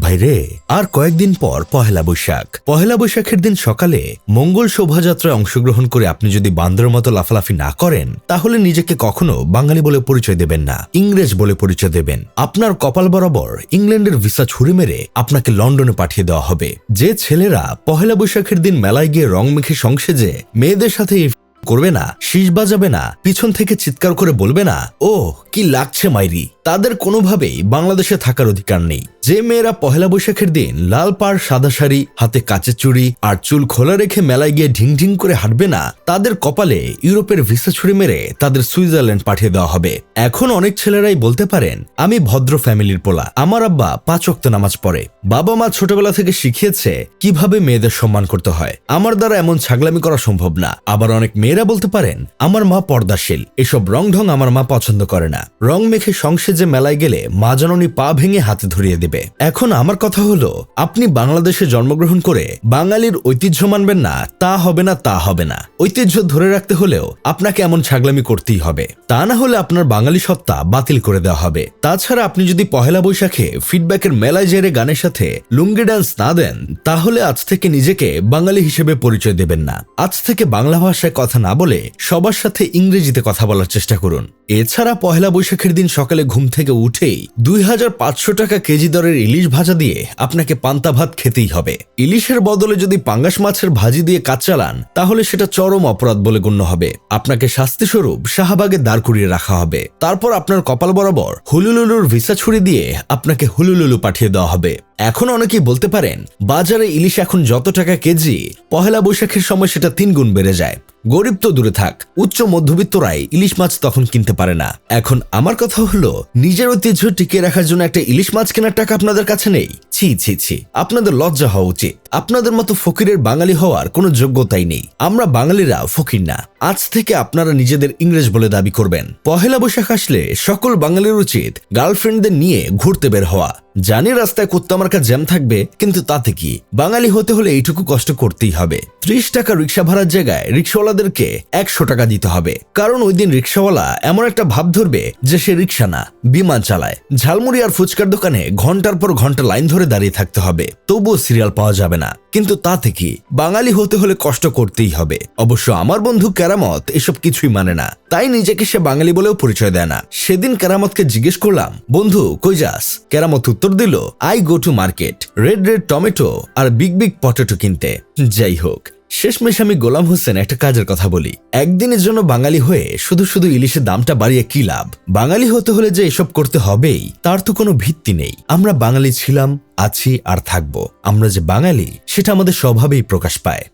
ভাইরে, আর কয়েকদিন পর পহেলা বৈশাখ। পহেলা বৈশাখের দিন সকালে মঙ্গল শোভাযাত্রায় অংশগ্রহণ করে আপনি যদি বান্দরের মতো লাফালাফি না করেন, তাহলে নিজেকে কখনো বাঙালি বলে পরিচয় দেবেন না, ইংরেজ বলে পরিচয় দেবেন। আপনার কপাল বরাবর ইংল্যান্ডের ভিসা ছুরি মেরে আপনাকে লন্ডনে পাঠিয়ে দেওয়া হবে। যে ছেলেরা পহেলা বৈশাখের দিন মেলায় গিয়ে রং মেখে সংসেজে মেয়েদের সাথে করবে না, শীষ বাজাবে না, পিছন থেকে চিৎকার করে বলবে না, ও কি লাগছে মাইরি, তাদের কোনোভাবেই বাংলাদেশে থাকার অধিকার নেই। যে মেয়েরা পহেলা বৈশাখের দিন লাল পাড় সাদা শাড়ি, হাতে কাচের চুড়ি আর চুল খোলা রেখে মেলায় গিয়ে ঢিং ঢিং করে হাঁটবে না, তাদের কপালে ইউরোপের ভিসা ছুরি মেরে তাদের সুইজারল্যান্ড পাঠিয়ে দেওয়া হবে। এখন অনেক ছেলেরাই বলতে পারেন, আমি ভদ্র ফ্যামিলির পোলা, আমার আব্বা 5 ওয়াক্ত নামাজ পড়ে, বাবা মা ছোটবেলা থেকে শিখিয়েছে কিভাবে মেয়েদের সম্মান করতে হয়, আমার দ্বারা এমন ছাগলামি করা সম্ভব না। আবার অনেক মেয়েরা বলতে পারেন, আমার মা পর্দাশীল, এসব রং ঢং আমার মা পছন্দ করে না, রং মেখে সংসেজে মেলায় গেলে মা জননী পা ভেঙে হাতে ধরিয়ে দেবে। এখন আমার কথা হলো, আপনি বাংলাদেশে জন্মগ্রহণ করে বাঙালির ঐতিহ্য মানবেন না, তা হবে না, তা হবে না। ঐতিহ্য ধরে রাখতে হলেও আপনাকে এমন ছাগলামি করতেই হবে, তা না হলে আপনার বাঙালি সত্তা বাতিল করে দেওয়া হবে। তাছাড়া আপনি যদি পহেলা বৈশাখে ফিডব্যাকের মেলায় জেরে গানের সাথে লুঙ্গি ডান্স না দেন, তাহলে আজ থেকে নিজেকে বাঙালি হিসেবে পরিচয় দেবেন না। আজ থেকে বাংলা ভাষায় কথা না বলে সবার সাথে ইংরেজিতে কথা বলার চেষ্টা করুন। এছাড়া পহেলা বৈশাখের দিন সকালে ঘুম থেকে উঠেই 2500 টাকা কেজি দরের ইলিশ ভাজা দিয়ে আপনাকে পান্তা ভাত খেতেই হবে। ইলিশের বদলে যদি পাঙ্গাস মাছের ভাজি দিয়ে কাজ চালান, তাহলে সেটা চরম অপরাধ বলে গণ্য হবে। আপনাকে শাস্তিস্বরূপ শাহবাগে দাঁড় করিয়ে রাখা হবে। তারপর আপনার কপাল বরাবর হুলুলুলুর ভিসা ছুরি দিয়ে আপনাকে হুলুলুলু পাঠিয়ে দেওয়া হবে। এখন অনেকেই বলতে পারেন, বাজারে ইলিশ এখন যত টাকা কেজি, পহেলা বৈশাখের সময় সেটা 3 গুণ বেড়ে যায়। গরিব তো দূরে থাক, উচ্চ মধ্যবিত্তরাই ইলিশ মাছ তখন কিনতে পারে না। এখন আমার কথা হলো, নিজের ঐতিহ্য টিকিয়ে রাখার জন্য একটা ইলিশ মাছ কেনার টাকা আপনাদের কাছে নেই? ছি ছি ছি, আপনাদের লজ্জা হওয়া উচিত। আপনাদের মতো ফকিরের বাঙালি হওয়ার কোনো যোগ্যতাই নেই। আমরা বাঙালিরা ফকির না। আজ থেকে আপনারা নিজেদের ইংরেজ বলে দাবি করবেন। পহেলা বৈশাখ আসলে সকল বাঙালির উচিত গার্লফ্রেন্ডদের নিয়ে ঘুরতে বের হওয়া। জানি রাস্তায় কুত্তামার্কা জ্যাম থাকবে, কিন্তু তাতে কি, বাঙালি হতে হলে এইটুকু কষ্ট করতেই হবে। 30 টাকা রিক্সা ভাড়ার জায়গায় রিক্সাওয়ালাদেরকে 100 টাকা দিতে হবে, কারণ ওই দিন রিক্সাওয়ালা এমন একটা ভাব ধরবে যে সে রিক্সা না, বিমান চালায়। ঝালমুড়ি আর ফুচকার দোকানে ঘন্টার পর ঘন্টা লাইন ধরে দাঁড়িয়ে থাকতে হবে, তবুও সিরিয়াল পাওয়া যাবে না। কিন্তু তাতে কি, বাঙালি হতে হলে কষ্ট করতেই হবে। অবশ্য আমার বন্ধু কেরামত এসব কিছুই মানে না, তাই নিজেকে সে বাঙালি বলেও পরিচয় দেয় না। সেদিন কেরামতকে জিজ্ঞেস করলাম, বন্ধু কই যাস? কেরামত উত্তর দিল, I go to market, red red tomato আর বিগ বিগ পটেটো কিনতে। যাই হোক, শেষমেশ আমি গোলাম হোসেন একটা কাজের কথা বলি। একদিনের জন্য বাঙালি হয়ে শুধু শুধু ইলিশের দামটা বাড়িয়ে কি লাভ? বাঙালি হতে হলে যে এসব করতে হবেই, তার তো কোনো ভিত্তি নেই। আমরা বাঙালি ছিলাম, আছি আর থাকবো। আমরা যে বাঙালি, সেটা আমাদের স্বভাবেই প্রকাশ পায়।